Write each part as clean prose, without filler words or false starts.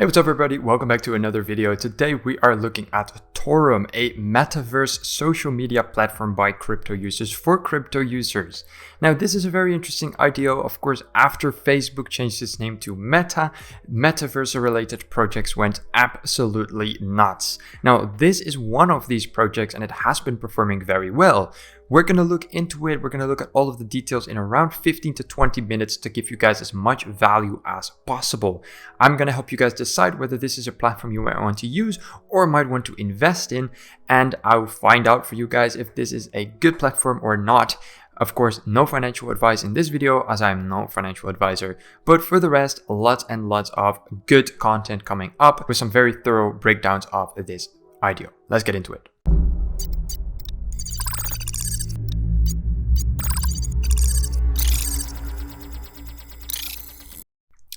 Hey, what's up everybody? Welcome back to another video. Today we are looking at Torum, a metaverse social media platform by crypto users for crypto users. Now this is a very interesting idea. Of course, after Facebook changed its name to Meta, metaverse related projects went absolutely nuts. Now this is one of these projects and it has been performing very well. We're going to look into it. We're going to look at all of the details in around 15 to 20 minutes to give you guys as much value as possible. I'm going to help you guys decide whether this is a platform you might want to use or might want to invest in. And I'll find out for you guys if this is a good platform or not. Of course, no financial advice in this video as I'm no financial advisor. But for the rest, lots and lots of good content coming up with some very thorough breakdowns of this idea. Let's get into it.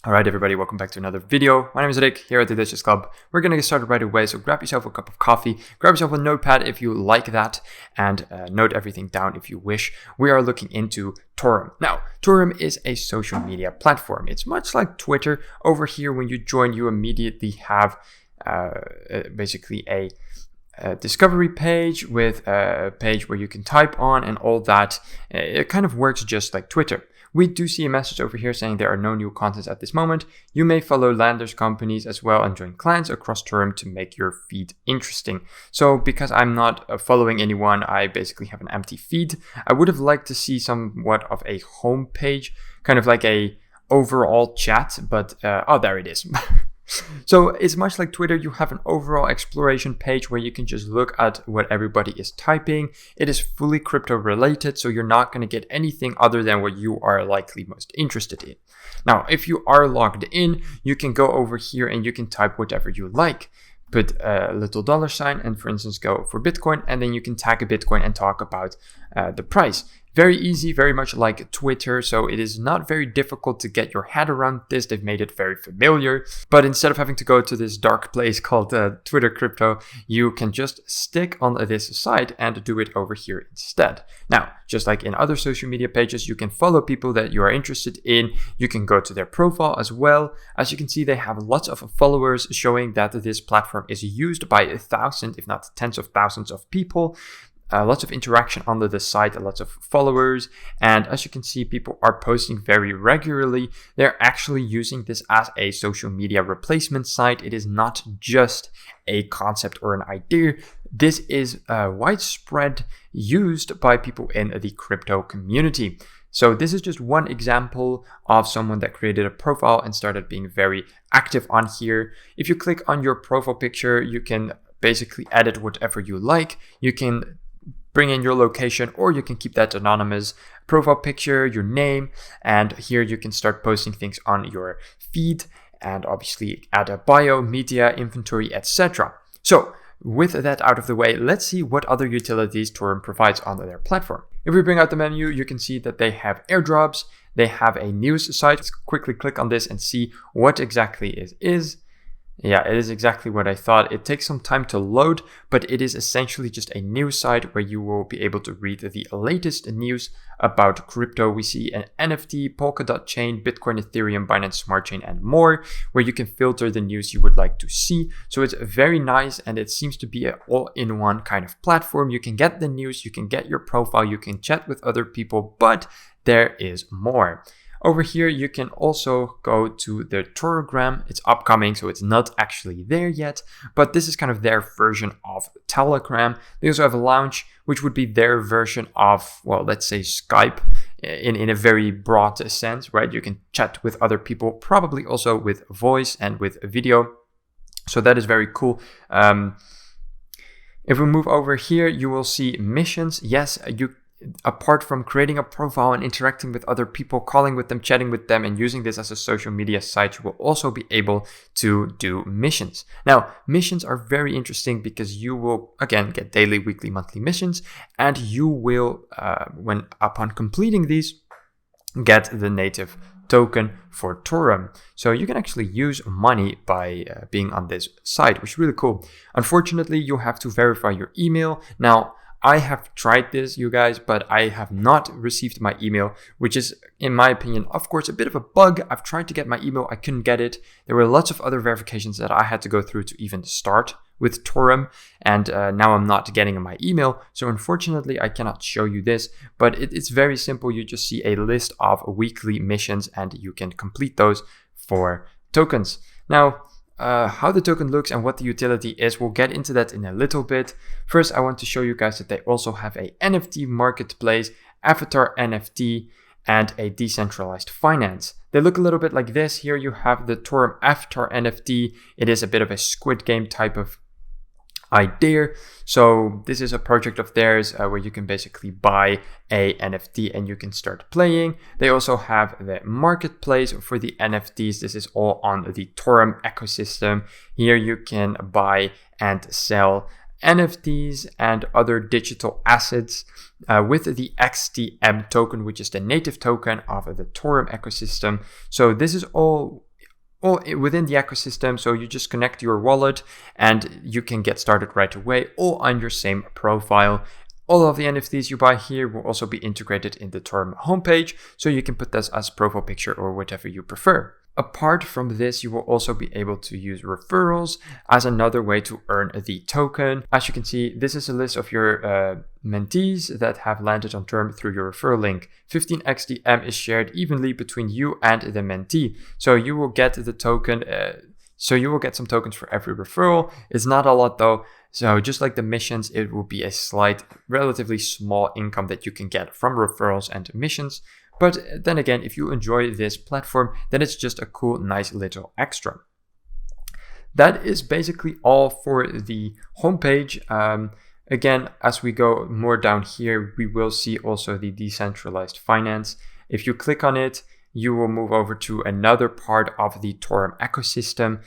Alright everybody, welcome back to another video. My name is Rick, here at the Delicious Club. We're going to get started right away, so grab yourself a cup of coffee, grab yourself a notepad if you like that, and note everything down if you wish. We are looking into Torum. Now, Torum is a social media platform. It's much like Twitter. Over here, when you join, you immediately have basically a discovery page with a page where you can type on and all that. It kind of works just like Twitter. We do see a message over here saying there are no new contents at this moment. You may follow landers companies as well and join clans across Torum to make your feed interesting. So because I'm not following anyone, I basically have an empty feed. I would have liked to see somewhat of a home page, kind of like a overall chat, but oh, there it is. So it's much like Twitter. You have an overall exploration page where you can just look at what everybody is typing. It is fully crypto related, so you're not going to get anything other than what you are likely most interested in. Now, if you are logged in, you can go over here and you can type whatever you like. Put a little dollar sign and for instance go for Bitcoin, and then you can tag a Bitcoin and talk about the price. Very easy, very much like Twitter, so it is not very difficult to get your head around this. They've made it very familiar, but instead of having to go to this dark place called Twitter crypto, you can just stick on this site and do it over here instead. Now, just like in other social media pages, you can follow people that you are interested in. You can go to their profile as well. As you can see, they have lots of followers showing that this platform is used by 1,000, if not tens of thousands of people. Lots of interaction under the site, lots of followers, and as you can see, people are posting very regularly. They're actually using this as a social media replacement site. It is not just a concept or an idea. This is widespread used by people in the crypto community. So this is just one example of someone that created a profile and started being very active on here. If you click on your profile picture, you can basically edit whatever you like. You can bring in your location, or you can keep that anonymous. Profile picture, your name, and here you can start posting things on your feed and obviously add a bio, media, inventory, etc. So with that out of the way, let's see what other utilities Torum provides on their platform. If we bring out the menu, you can see that they have airdrops, they have a news site. Let's quickly click on this and see what exactly it is. Yeah, it is exactly what I thought. It takes some time to load, but it is essentially just a news site where you will be able to read the latest news about crypto. We see an NFT, Polkadot chain, Bitcoin, Ethereum, Binance Smart Chain, and more, where you can filter the news you would like to see. So it's very nice, and it seems to be an all-in-one kind of platform. You can get the news, you can get your profile, you can chat with other people, but there is more. Over here, you can also go to the Telegram. It's upcoming, so it's not actually there yet, but this is kind of their version of Telegram. They also have a Launch, which would be their version of, well, let's say Skype in a very broad sense, right? You can chat with other people, probably also with voice and with video. So that is very cool. If we move over here, you will see missions. Yes, apart from creating a profile and interacting with other people, calling with them, chatting with them, and using this as a social media site, you will also be able to do missions. Now, missions are very interesting because you will, again, get daily, weekly, monthly missions, and you will, upon completing these, get the native token for Torum. So you can actually use money by being on this site, which is really cool. Unfortunately, you have to verify your email. Now, I have tried this, you guys, but I have not received my email, which is, in my opinion, of course, a bit of a bug. I've tried to get my email. I couldn't get it. There were lots of other verifications that I had to go through to even start with Torum, and now I'm not getting my email. So unfortunately, I cannot show you this, but it's very simple. You just see a list of weekly missions, and you can complete those for tokens. Now, how the token looks and what the utility is, we'll get into that in a little bit. First, I want to show you guys that they also have a NFT marketplace, avatar NFT, and a decentralized finance. They look a little bit like this. Here you have the Torum avatar NFT. It is a bit of a Squid Game type of idea. So this is a project of theirs where you can basically buy a NFT and you can start playing. They also have the marketplace for the NFTs. This is all on the Torum ecosystem. Here you can buy and sell NFTs and other digital assets with the sXTM token, which is the native token of the Torum ecosystem. So this is all within the ecosystem, so you just connect your wallet and you can get started right away, all on your same profile. All of the NFTs you buy here will also be integrated in the Torum homepage, so you can put this as profile picture or whatever you prefer. Apart from this, you will also be able to use referrals as another way to earn the token. As you can see, this is a list of your mentees that have landed on Torum through your referral link. 15 XTM is shared evenly between you and the mentee. So you will get the token, so you will get some tokens for every referral. It's not a lot though. So just like the missions, it will be a slight, relatively small income that you can get from referrals and missions. But then again, if you enjoy this platform, then it's just a cool, nice little extra. That is basically all for the homepage. Again, as we go more down here, we will see also the decentralized finance. If you click on it, you will move over to another part of the Torum ecosystem.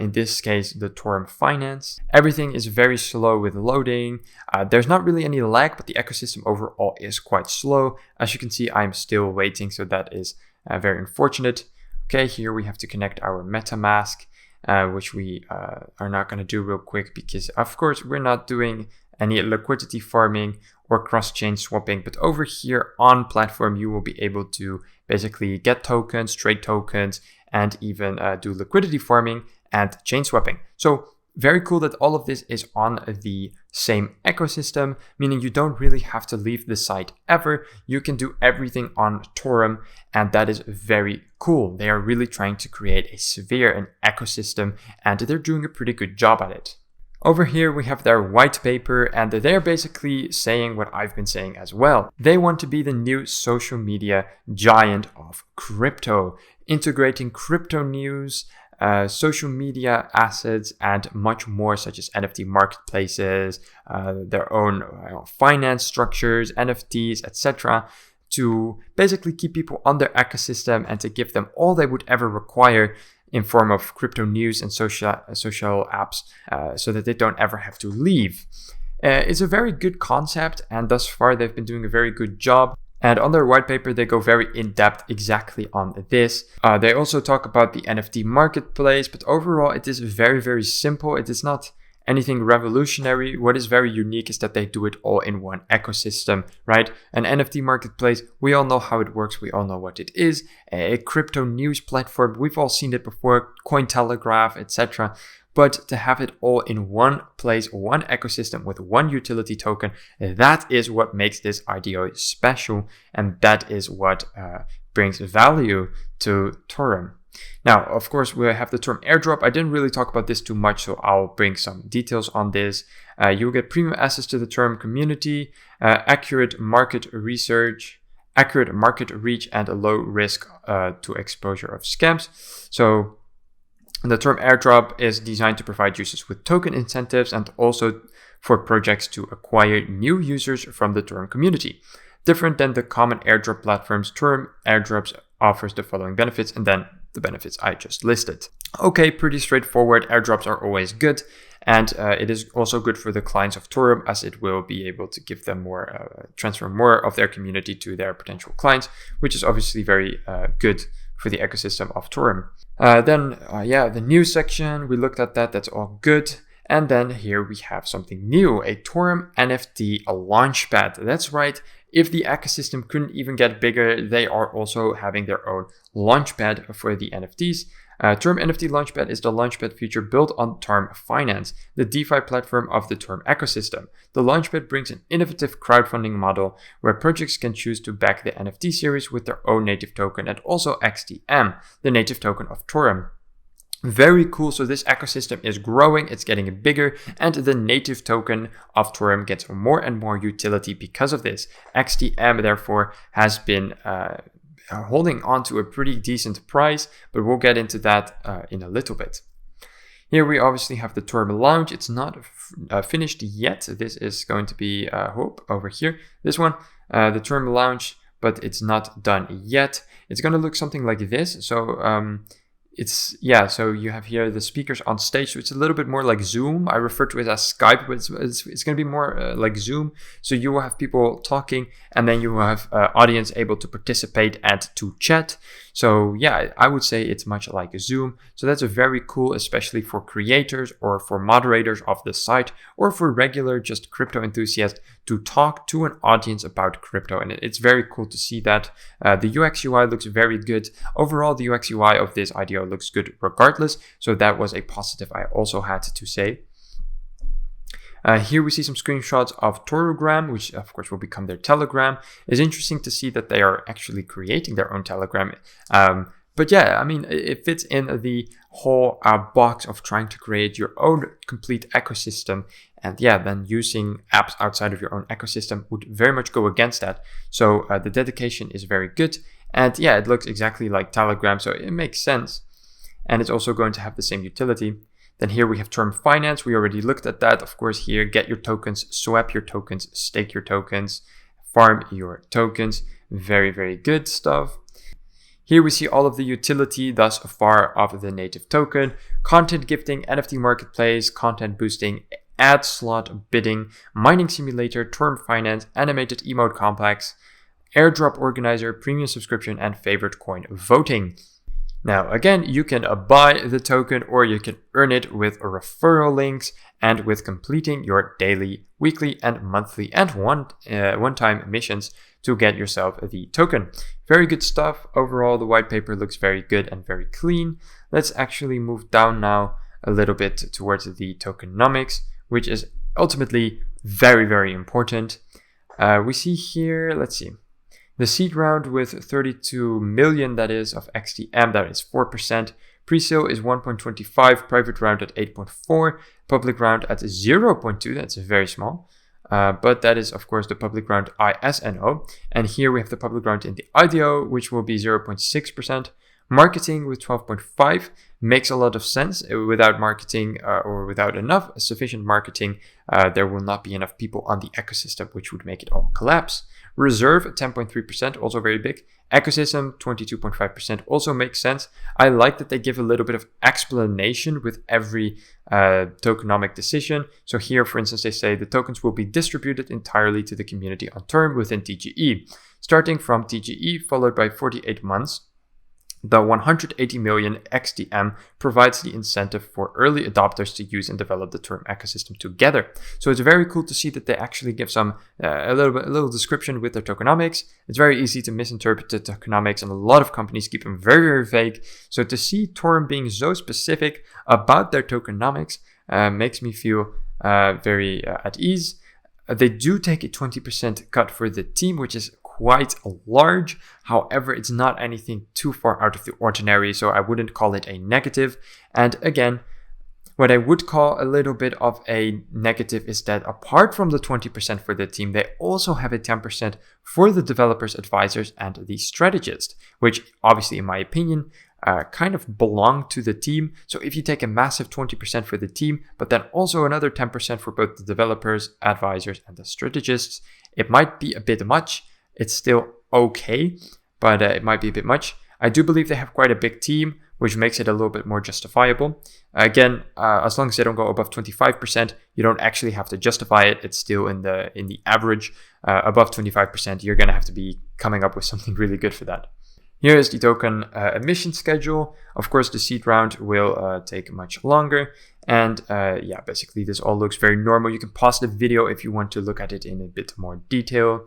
In this case, the Torum finance. Everything is very slow with loading. There's not really any lag, but the ecosystem overall is quite slow. As you can see, I'm still waiting, so that is very unfortunate. Okay, here we have to connect our MetaMask, which we are not going to do real quick because, of course, we're not doing any liquidity farming or cross-chain swapping. But over here on platform, you will be able to basically get tokens, trade tokens, and even do liquidity farming and chain swapping. So very cool that all of this is on the same ecosystem, meaning you don't really have to leave the site ever. You can do everything on Torum, and that is very cool. They are really trying to create a sphere, an ecosystem, and they're doing a pretty good job at it. Over here, we have their white paper, and they're basically saying what I've been saying as well. They want to be the new social media giant of crypto, integrating crypto news, social media assets, and much more, such as NFT marketplaces, their own finance structures, NFTs, etc., to basically keep people on their ecosystem and to give them all they would ever require in form of crypto news and social apps, so that they don't ever have to leave. It's a very good concept, and thus far they've been doing a very good job. And on their white paper, they go very in-depth exactly on this. They also talk about the NFT marketplace, but overall it is very, very simple. It is not anything revolutionary. What is very unique is that they do it all in one ecosystem, right? An NFT marketplace, we all know how it works. We all know what it is. A crypto news platform, we've all seen it before, Cointelegraph, etc. But to have it all in one place, one ecosystem with one utility token, that is what makes this IDO special, and that is what brings value to Torum. Now, of course, we have the Torum Airdrop. I didn't really talk about this too much, so I'll bring some details on this. You'll get premium access to the Torum community, accurate market research, accurate market reach, and a low risk to exposure of scams. So the Torum Airdrop is designed to provide users with token incentives and also for projects to acquire new users from the Torum community. Different than the common airdrop platforms, Torum Airdrops offers the following benefits, and then the benefits I just listed. Okay, pretty straightforward. Airdrops are always good, and it is also good for the clients of Torum, as it will be able to give them more, transfer more of their community to their potential clients, which is obviously very good for the ecosystem of Torum. Then the news section, we looked at that. That's all good. And then here we have something new, a Torum NFT launchpad. That's right. If the ecosystem couldn't even get bigger, they are also having their own launchpad for the NFTs. Torum NFT Launchpad is the launchpad feature built on Torum Finance, the DeFi platform of the Torum ecosystem. The launchpad brings an innovative crowdfunding model where projects can choose to back the NFT series with their own native token and also sXTM, the native token of Torum. Very cool. So this ecosystem is growing, it's getting bigger, and the native token of Torum gets more and more utility because of this. XTM, therefore, has been holding on to a pretty decent price, but we'll get into that in a little bit. Here we obviously have the Torum launch. It's not finished yet. This is going to be, over here, this one, the Torum launch, but it's not done yet. It's going to look something like this. So so you have here the speakers on stage. So it's a little bit more like Zoom. I refer to it as Skype, but it's going to be more like Zoom. So you will have people talking, and then you will have audience able to participate and to chat. So yeah, I would say it's much like a Zoom. So that's very cool, especially for creators or for moderators of the site or for regular just crypto enthusiasts to talk to an audience about crypto. And it's very cool to see that. The UX UI looks very good. Overall, the UX UI of this IDO looks good regardless. So that was a positive I also had to say. Here we see some screenshots of Torugram, which of course will become their Telegram. It's interesting to see that they are actually creating their own Telegram. But yeah, I mean, it fits in the whole box of trying to create your own complete ecosystem. And yeah, then using apps outside of your own ecosystem would very much go against that. So the dedication is very good. And yeah, it looks exactly like Telegram, so it makes sense. And it's also going to have the same utility. Then here we have Torum Finance. We already looked at that. Of course, here, get your tokens, swap your tokens, stake your tokens, farm your tokens. Very, very good stuff. Here we see all of the utility thus far of the native token. Content gifting, NFT marketplace, content boosting, ad slot bidding, mining simulator, Torum Finance, animated emote complex, airdrop organizer, premium subscription, and favorite coin voting. Now, again, you can buy the token or you can earn it with referral links and with completing your daily, weekly, and monthly and one-time missions to get yourself the token. Very good stuff. Overall, the white paper looks very good and very clean. Let's actually move down now a little bit towards the tokenomics, which is ultimately very, very important. We see here, let's see. The seed round with 32 million, that is, of XTM, that is 4%. Pre-sale is 1.25, private round at 8.4, public round at 0.2, that's very small. But that is, of course, the public round ISNO. And here we have the public round in the IDO, which will be 0.6%. Marketing with 12.5 makes a lot of sense. Without marketing or without enough sufficient marketing, there will not be enough people on the ecosystem, which would make it all collapse. Reserve 10.3%, also very big. Ecosystem 22.5% also makes sense. I like that they give a little bit of explanation with every tokenomic decision. So here, for instance, they say the tokens will be distributed entirely to the community on term within TGE, starting from TGE followed by 48 months. The 180 million XTM provides the incentive for early adopters to use and develop the Torum ecosystem together. So it's very cool to see that they actually give some a little description with their tokenomics. It's very easy to misinterpret the tokenomics, and a lot of companies keep them very, very vague. So to see Torum being so specific about their tokenomics makes me feel very at ease. They do take a 20% cut for the team, which is quite large. However, it's not anything too far out of the ordinary, so I wouldn't call it a negative. And again, what I would call a little bit of a negative is that apart from the 20% for the team, they also have a 10% for the developers, advisors, and the strategists, which obviously, in my opinion, kind of belong to the team. So if you take a massive 20% for the team, but then also another 10% for both the developers, advisors, and the strategists, it might be a bit much. It's still okay, but it might be a bit much. I do believe they have quite a big team, which makes it a little bit more justifiable. Again, as long as they don't go above 25%, you don't actually have to justify it. It's still in the average. Above 25%, you're going to have to be coming up with something really good for that. Here is the token emission schedule. Of course, the seed round will take much longer. And yeah, basically this all looks very normal. You can pause the video if you want to look at it in a bit more detail.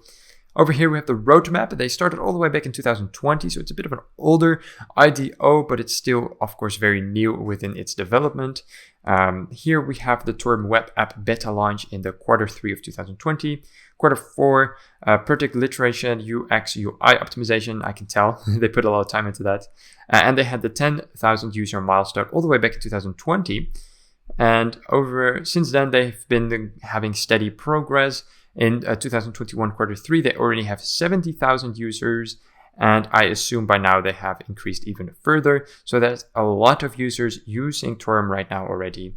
Over here we have the roadmap. They started all the way back in 2020, so it's a bit of an older IDO, but it's still, of course, very new within its development. Here we have the Torum web app beta launch in the Q3 of 2020. Q4, product iteration, UX, UI optimization, I can tell. They put a lot of time into that. And they had the 10,000 user milestone all the way back in 2020. And since then, they've been having steady progress. In 2021 Q3, they already have 70,000 users, and I assume by now they have increased even further. So there's a lot of users using Torum right now already.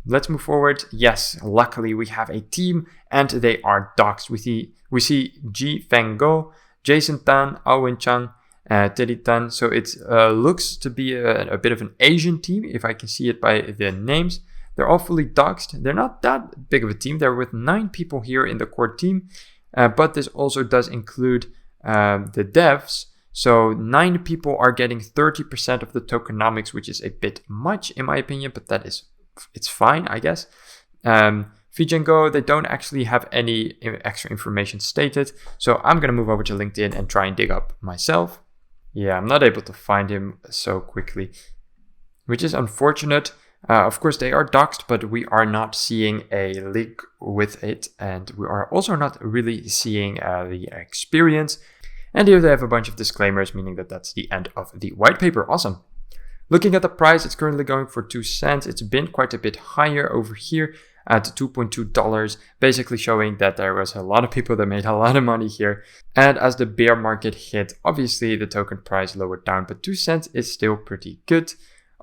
Let's move forward. Yes, luckily we have a team, and they are doxed. We see Ji Feng Go, Jason Tan, Awen Chang, Teddy Tan. So it looks to be a bit of an Asian team, if I can see it by the names. They're all fully doxed. They're not that big of a team. They're with 9 people here in the core team, but this also does include the devs. So 9 people are getting 30% of the tokenomics, which is a bit much in my opinion, but it's fine, I guess. Fijengo, they don't actually have any extra information stated. So I'm going to move over to LinkedIn and try and dig up myself. Yeah, I'm not able to find him so quickly, which is unfortunate. Of course, they are doxed, but we are not seeing a link with it, and we are also not really seeing the experience. And here they have a bunch of disclaimers, meaning that that's the end of the white paper. Awesome. Looking at the price, it's currently going for 2 cents. It's been quite a bit higher over here at $2.2, basically showing that there was a lot of people that made a lot of money here. And as the bear market hit, obviously the token price lowered down, but 2 cents is still pretty good.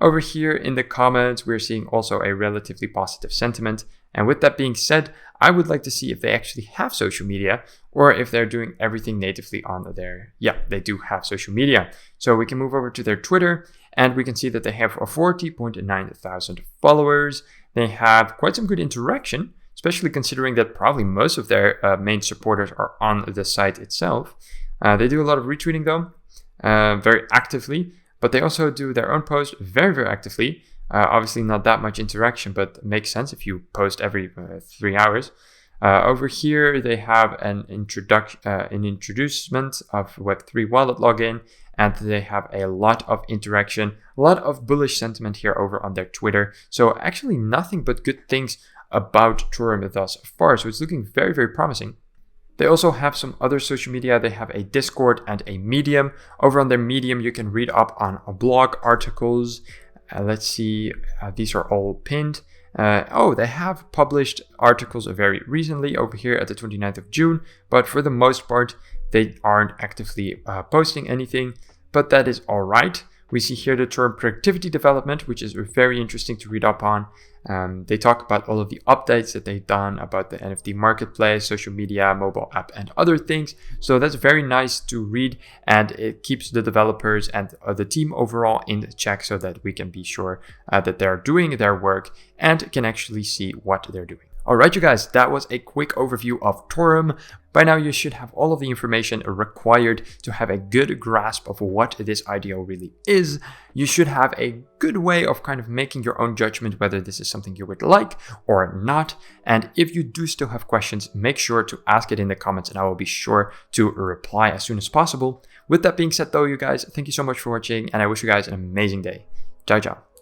Over here in the comments, we're seeing also a relatively positive sentiment. And with that being said, I would like to see if they actually have social media or if they're doing everything natively on there. Yeah, they do have social media. So we can move over to their Twitter and we can see that they have 40.9 thousand followers. They have quite some good interaction, especially considering that probably most of their main supporters are on the site itself. They do a lot of retweeting though, very actively. But they also do their own posts very, very actively. Obviously not that much interaction, but makes sense if you post every 3 hours. Over here, they have an introducement of Web3 wallet login, and they have a lot of interaction, a lot of bullish sentiment here over on their Twitter. So actually nothing but good things about Torum thus far. So it's looking very, very promising. They also have some other social media. They have a Discord and a Medium. Over on their Medium, you can read up on blog articles. Let's see, these are all pinned. They have published articles very recently over here at the 29th of June, but for the most part, they aren't actively posting anything, but that is all right. We see here the term productivity development, which is very interesting to read up on. They talk about all of the updates that they've done about the NFT marketplace, social media, mobile app, and other things. So that's very nice to read, and it keeps the developers and the team overall in check so that we can be sure that they're doing their work and can actually see what they're doing. All right, you guys, that was a quick overview of Torum. By now, you should have all of the information required to have a good grasp of what this IDO really is. You should have a good way of kind of making your own judgment whether this is something you would like or not. And if you do still have questions, make sure to ask it in the comments and I will be sure to reply as soon as possible. With that being said though, you guys, thank you so much for watching and I wish you guys an amazing day. Ciao, ciao.